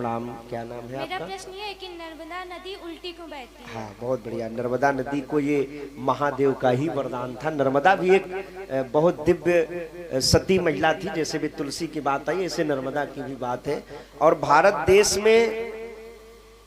प्रणाम। क्या नाम है मेरा आपका? प्रश्न ये है कि नर्मदा नदी उल्टी क्यों बहती है? हाँ, बहुत बढ़िया। नर्मदा नदी को ये महादेव का ही वरदान था। नर्मदा भी एक बहुत दिव्य सती महिला थी। जैसे भी तुलसी की बात आई, ऐसे नर्मदा की भी बात है। और भारत देश में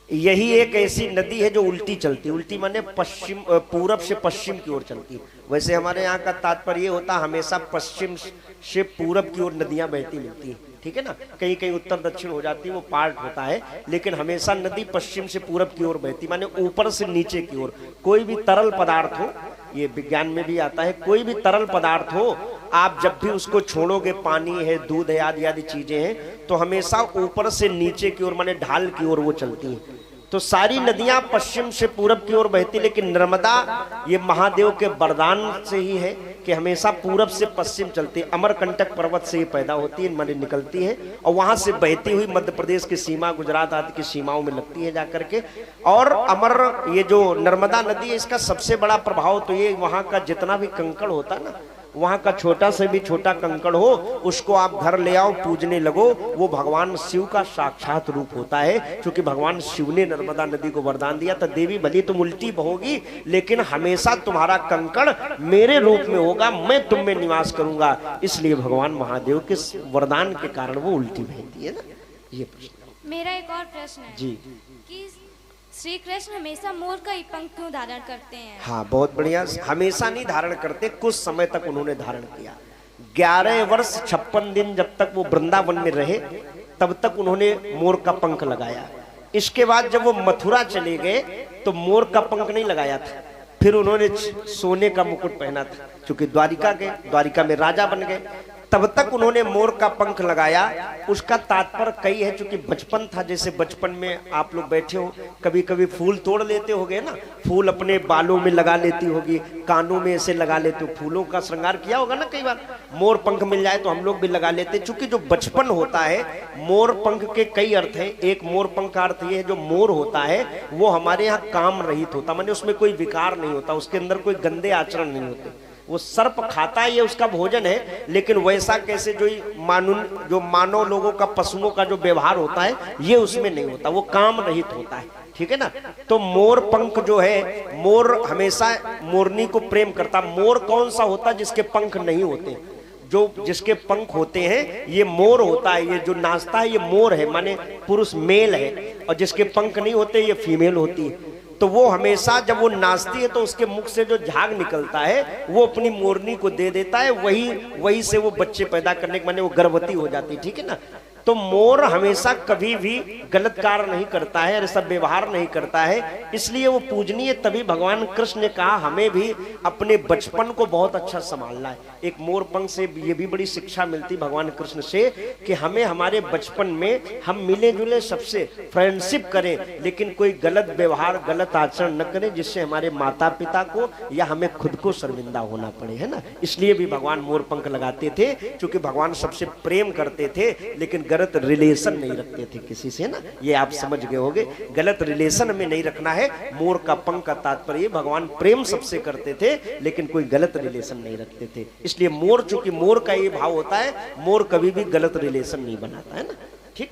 यही एक ऐसी नदी है जो उल्टी चलती। उल्टी माने पश्चिम, पूरब से पश्चिम की ओर चलती। वैसे हमारे यहाँ का तात्पर्य ये होता, हमेशा पश्चिम से पूरब की ओर नदियां बहती मिलती है, ठीक है ना। कहीं कहीं उत्तर दक्षिण हो जाती है, वो पार्ट होता है, लेकिन हमेशा नदी पश्चिम से पूरब की ओर बहती, माने ऊपर से नीचे की ओर। कोई भी तरल पदार्थ हो, ये विज्ञान में भी आता है, कोई भी तरल पदार्थ हो, आप जब भी उसको छोड़ोगे, पानी है, दूध है, आदि आदि चीजें हैं, तो हमेशा ऊपर से नीचे की ओर माने ढाल की ओर वो चलती हैं। तो सारी नदियां पश्चिम से पूरब की ओर बहती, लेकिन नर्मदा ये महादेव के वरदान से ही है कि हमेशा पूरब से पश्चिम चलती है। अमरकंटक पर्वत से ये पैदा होती है, माने निकलती है, और वहां से बहती हुई मध्य प्रदेश की सीमा, गुजरात आदि की सीमाओं में लगती है जाकर के। और ये जो नर्मदा नदी है, इसका सबसे बड़ा प्रभाव तो ये, वहां का जितना भी कंकड़ होता है ना, वहां का छोटा से भी छोटा कंकड़ हो, उसको आप घर ले आओ, पूजने लगो, वो भगवान शिव का साक्षात रूप होता है। क्योंकि भगवान शिव ने नर्मदा नदी को वरदान दिया था, देवी भली तुम उल्टी बहोगी, लेकिन हमेशा तुम्हारा कंकड़ मेरे रूप में होगा, मैं तुम में निवास करूंगा। इसलिए भगवान महादेव के वरदान के कारण वो उल्टी बहती है ना। ये प्रश्न। मेरा एक और प्रश्न है जी, कि श्री कृष्ण हमेशा मोर का ही पंख क्यों धारण करते हैं? हाँ, बहुत बढ़िया। हमेशा नहीं धारण करते, कुछ समय तक उन्होंने धारण किया। 11 वर्ष 56 दिन जब तक वो वृंदावन में रहे, तब तक उन्होंने मोर का पंख लगाया। इसके बाद जब वो मथुरा चले गए तो मोर का पंख नहीं लगाया था, फिर उन्होंने सोने का मुकुट पहना था। क्योंकि द्वारिका गए, द्वारिका में राजा बन गए, तब तक उन्होंने मोर का पंख लगाया। उसका तात्पर्य कई है, क्योंकि बचपन था, जैसे बचपन में आप लोग बैठे हो, कभी कभी फूल तोड़ लेते होगे ना, फूल अपने बालों में लगा लेती होगी, कानों में ऐसे लगा लेते हो, फूलों का श्रृंगार किया होगा ना कई बार। मोर पंख मिल जाए तो हम लोग भी लगा लेते, क्योंकि जो बचपन होता है, मोर पंख के कई अर्थ है। एक मोर पंख का अर्थ ये है, जो मोर होता है वो हमारे यहाँ काम रहित होता, माने उसमें कोई विकार नहीं होता, उसके अंदर कोई गंदे आचरण नहीं होते। वो सर्प खाता है, ये उसका भोजन है, लेकिन वैसा कैसे जो मानव लोगों का, पशुओं का जो व्यवहार होता है, ये उसमें नहीं होता, वो काम रहित होता है, ठीक है ना। तो मोर पंख जो है, मोर हमेशा मोरनी को प्रेम करता। मोर कौन सा होता है जिसके पंख नहीं होते? जो जिसके पंख होते हैं ये मोर होता है। ये जो नाचता है ये मोर है, माने पुरुष मेल है, और जिसके पंख नहीं होते ये फीमेल होती है। तो वो हमेशा जब वो नाचती है तो उसके मुख से जो झाग निकलता है वो अपनी मोरनी को दे देता है, वही से वो बच्चे पैदा करने के माने वो गर्भवती हो जाती है, ठीक है ना। तो मोर हमेशा कभी भी गलत कार्य नहीं करता है, ऐसा व्यवहार नहीं करता है, इसलिए वो पूजनीय। तभी भगवान कृष्ण ने कहा हमें भी अपने बचपन को बहुत अच्छा संभालना है। एक मोर पंख से ये भी बड़ी शिक्षा मिलती भगवान कृष्ण से कि हमें हमारे बचपन में हम मिले जुले सबसे फ्रेंडशिप करें, लेकिन कोई गलत व्यवहार, गलत आचरण न करें जिससे हमारे माता पिता को या हमें खुद को शर्मिंदा होना पड़े, है ना। इसलिए भी भगवान मोर पंख लगाते थे, क्योंकि भगवान सबसे प्रेम करते थे, लेकिन गलत रिलेशन नहीं रखते थे किसी से ना। ये आप समझ गए होंगे, गलत रिलेशन में नहीं रखना है। मोर का पंख का तात्पर्य भगवान प्रेम सबसे करते थे, लेकिन कोई गलत रिलेशन नहीं रखते थे। इसलिए मोर, चूंकि मोर का ये भाव होता है, मोर कभी भी गलत रिलेशन नहीं बनाता है ना, ठीक।